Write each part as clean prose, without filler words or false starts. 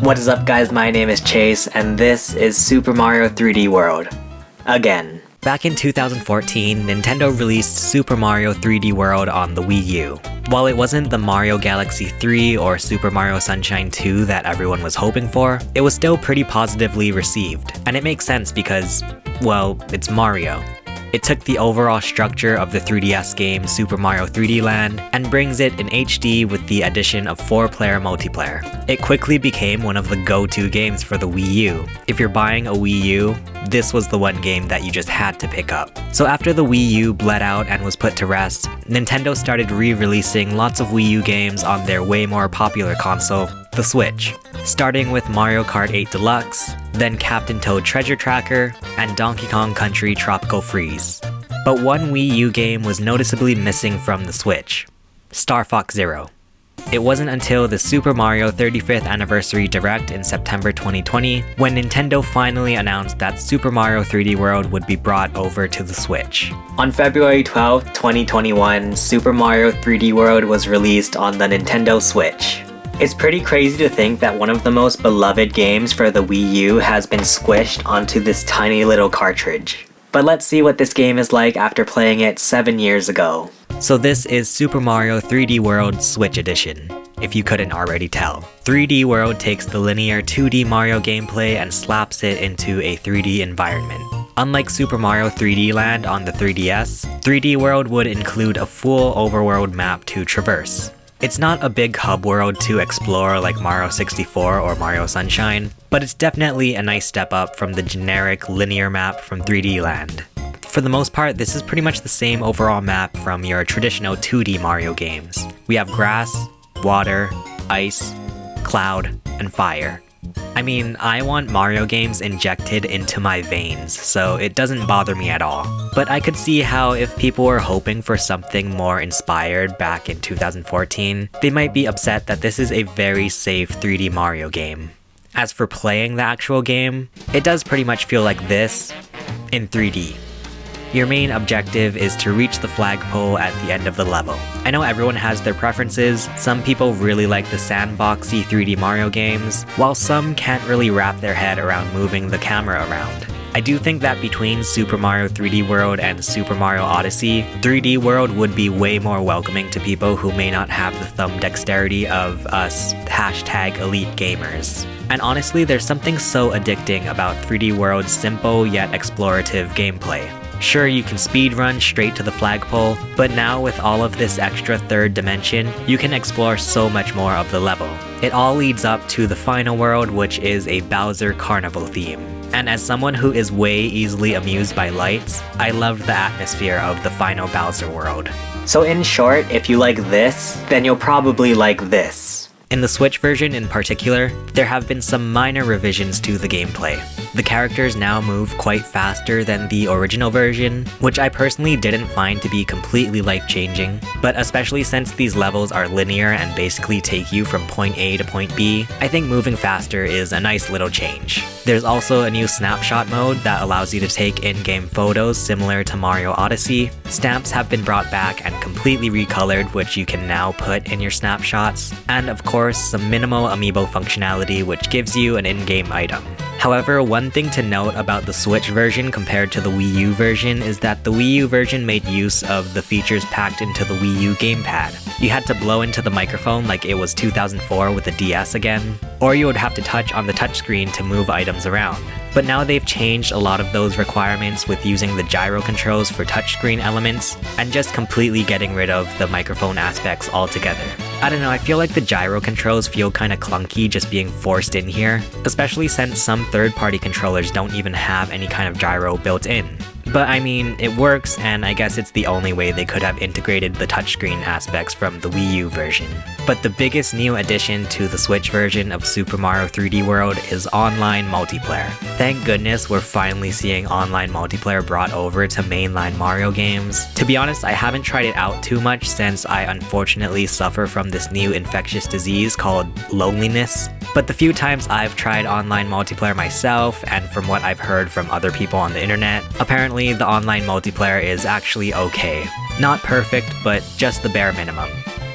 What is up guys, my name is Chase, and this is Super Mario 3D World. Again. Back in 2014, Nintendo released Super Mario 3D World on the Wii U. While it wasn't the Mario Galaxy 3 or Super Mario Sunshine 2 that everyone was hoping for, it was still pretty positively received. And it makes sense because, well, it's Mario. It took the overall structure of the 3DS game Super Mario 3D Land and brings it in HD with the addition of 4-player multiplayer. It quickly became one of the go-to games for the Wii U. If you're buying a Wii U, this was the one game that you just had to pick up. So after the Wii U bled out and was put to rest, Nintendo started re-releasing lots of Wii U games on their way more popular console, the Switch. Starting with Mario Kart 8 Deluxe, then Captain Toad Treasure Tracker, and Donkey Kong Country Tropical Freeze. But one Wii U game was noticeably missing from the Switch: Star Fox Zero. It wasn't until the Super Mario 35th Anniversary Direct in September 2020 when Nintendo finally announced that Super Mario 3D World would be brought over to the Switch. On February 12, 2021, Super Mario 3D World was released on the Nintendo Switch. It's pretty crazy to think that one of the most beloved games for the Wii U has been squished onto this tiny little cartridge. But let's see what this game is like after playing it 7 years ago. So this is Super Mario 3D World Switch Edition, if you couldn't already tell. 3D World takes the linear 2D Mario gameplay and slaps it into a 3D environment. Unlike Super Mario 3D Land on the 3DS, 3D World would include a full overworld map to traverse. It's not a big hub world to explore like Mario 64 or Mario Sunshine, but it's definitely a nice step up from the generic linear map from 3D Land. For the most part, this is pretty much the same overall map from your traditional 2D Mario games. We have grass, water, ice, cloud, and fire. I mean, I want Mario games injected into my veins, so it doesn't bother me at all. But I could see how if people were hoping for something more inspired back in 2014, they might be upset that this is a very safe 3D Mario game. As for playing the actual game, it does pretty much feel like this in 3D. Your main objective is to reach the flagpole at the end of the level. I know everyone has their preferences. Some people really like the sandboxy 3D Mario games, while some can't really wrap their head around moving the camera around. I do think that between Super Mario 3D World and Super Mario Odyssey, 3D World would be way more welcoming to people who may not have the thumb dexterity of us #elite gamers. And honestly, there's something so addicting about 3D World's simple yet explorative gameplay. Sure, you can speedrun straight to the flagpole, but now with all of this extra third dimension, you can explore so much more of the level. It all leads up to the final world, which is a Bowser Carnival theme. And as someone who is way easily amused by lights, I loved the atmosphere of the final Bowser world. So in short, if you like this, then you'll probably like this. In the Switch version in particular, there have been some minor revisions to the gameplay. The characters now move quite faster than the original version, which I personally didn't find to be completely life-changing, but especially since these levels are linear and basically take you from point A to point B, I think moving faster is a nice little change. There's also a new snapshot mode that allows you to take in-game photos similar to Mario Odyssey. Stamps have been brought back and completely recolored, which you can now put in your snapshots, and of course some minimal amiibo functionality which gives you an in-game item. However, one thing to note about the Switch version compared to the Wii U version is that the Wii U version made use of the features packed into the Wii U gamepad. You had to blow into the microphone like it was 2004 with the DS again, or you would have to touch on the touchscreen to move items around. But now they've changed a lot of those requirements with using the gyro controls for touchscreen elements and just completely getting rid of the microphone aspects altogether. I don't know, I feel like the gyro controls feel kinda clunky just being forced in here, especially since some third-party controllers don't even have any kind of gyro built in. But I mean, it works, and I guess it's the only way they could have integrated the touchscreen aspects from the Wii U version. But the biggest new addition to the Switch version of Super Mario 3D World is online multiplayer. Thank goodness we're finally seeing online multiplayer brought over to mainline Mario games. To be honest, I haven't tried it out too much since I unfortunately suffer from this new infectious disease called loneliness. But the few times I've tried online multiplayer myself, and from what I've heard from other people on the internet, apparently the online multiplayer is actually okay. Not perfect, but just the bare minimum.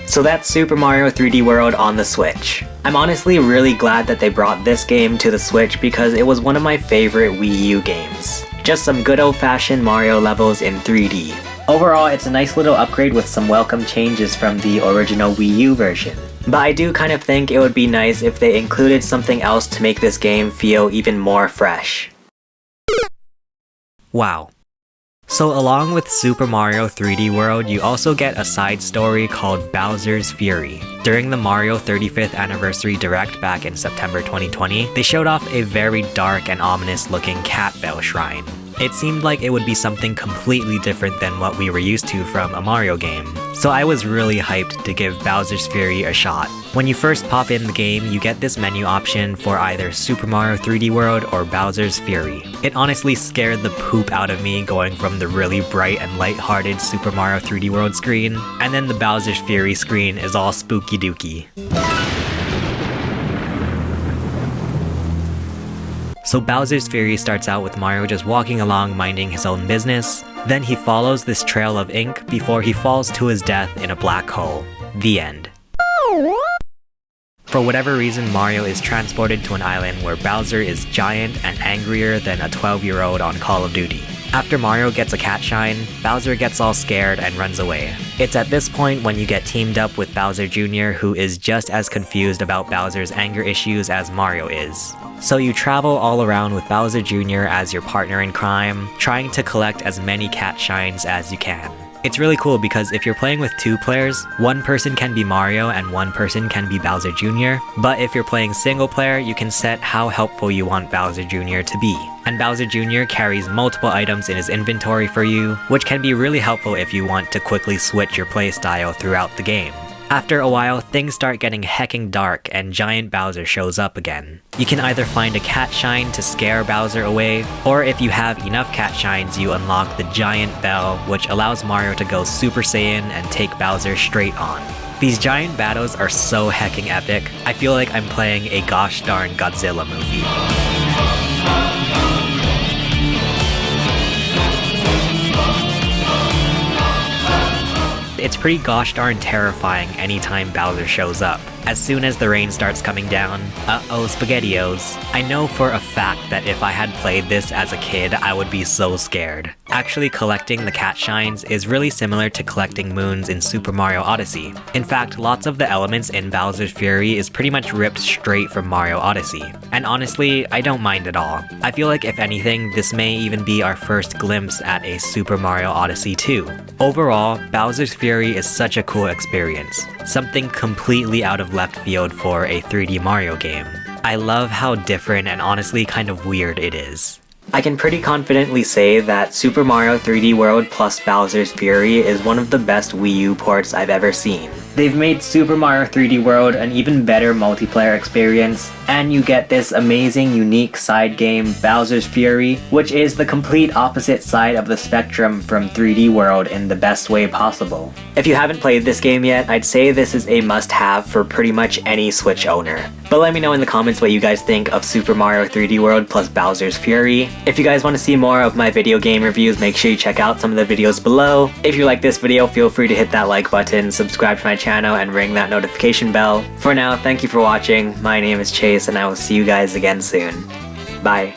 So that's Super Mario 3D World on the Switch. I'm honestly really glad that they brought this game to the Switch because it was one of my favorite Wii U games. Just some good old-fashioned Mario levels in 3D. Overall, it's a nice little upgrade with some welcome changes from the original Wii U version. But I do kind of think it would be nice if they included something else to make this game feel even more fresh. Wow. So along with Super Mario 3D World, you also get a side story called Bowser's Fury. During the Mario 35th Anniversary Direct back in September 2020, they showed off a very dark and ominous looking cat bell shrine. It seemed like it would be something completely different than what we were used to from a Mario game, so I was really hyped to give Bowser's Fury a shot. When you first pop in the game, you get this menu option for either Super Mario 3D World or Bowser's Fury. It honestly scared the poop out of me going from the really bright and light-hearted Super Mario 3D World screen, and then the Bowser's Fury screen is all spooky dooky. So Bowser's Fury starts out with Mario just walking along minding his own business, then he follows this trail of ink before he falls to his death in a black hole. The end. For whatever reason, Mario is transported to an island where Bowser is giant and angrier than a 12-year-old on Call of Duty. After Mario gets a cat shine, Bowser gets all scared and runs away. It's at this point when you get teamed up with Bowser Jr., who is just as confused about Bowser's anger issues as Mario is. So you travel all around with Bowser Jr. as your partner in crime, trying to collect as many cat shines as you can. It's really cool because if you're playing with two players, one person can be Mario and one person can be Bowser Jr., but if you're playing single player, you can set how helpful you want Bowser Jr. to be. And Bowser Jr. carries multiple items in his inventory for you, which can be really helpful if you want to quickly switch your playstyle throughout the game. After a while, things start getting hecking dark and Giant Bowser shows up again. You can either find a cat shine to scare Bowser away, or if you have enough cat shines, you unlock the Giant Bell, which allows Mario to go Super Saiyan and take Bowser straight on. These giant battles are so hecking epic, I feel like I'm playing a gosh darn Godzilla movie. It's pretty gosh darn terrifying anytime Bowser shows up. As soon as the rain starts coming down, uh-oh SpaghettiOs. I know for a fact that if I had played this as a kid, I would be so scared. Actually collecting the cat shines is really similar to collecting moons in Super Mario Odyssey. In fact, lots of the elements in Bowser's Fury is pretty much ripped straight from Mario Odyssey. And honestly, I don't mind at all. I feel like if anything, this may even be our first glimpse at a Super Mario Odyssey 2. Overall, Bowser's Fury is such a cool experience. Something completely out of left field for a 3D Mario game. I love how different and honestly kind of weird it is. I can pretty confidently say that Super Mario 3D World plus Bowser's Fury is one of the best Wii U ports I've ever seen. They've made Super Mario 3D World an even better multiplayer experience, and you get this amazing unique side game, Bowser's Fury, which is the complete opposite side of the spectrum from 3D World in the best way possible. If you haven't played this game yet, I'd say this is a must-have for pretty much any Switch owner. But let me know in the comments what you guys think of Super Mario 3D World plus Bowser's Fury. If you guys want to see more of my video game reviews, make sure you check out some of the videos below. If you like this video, feel free to hit that like button, subscribe to my channel, and ring that notification bell. For now, thank you for watching. My name is Chase, and I will see you guys again soon. Bye.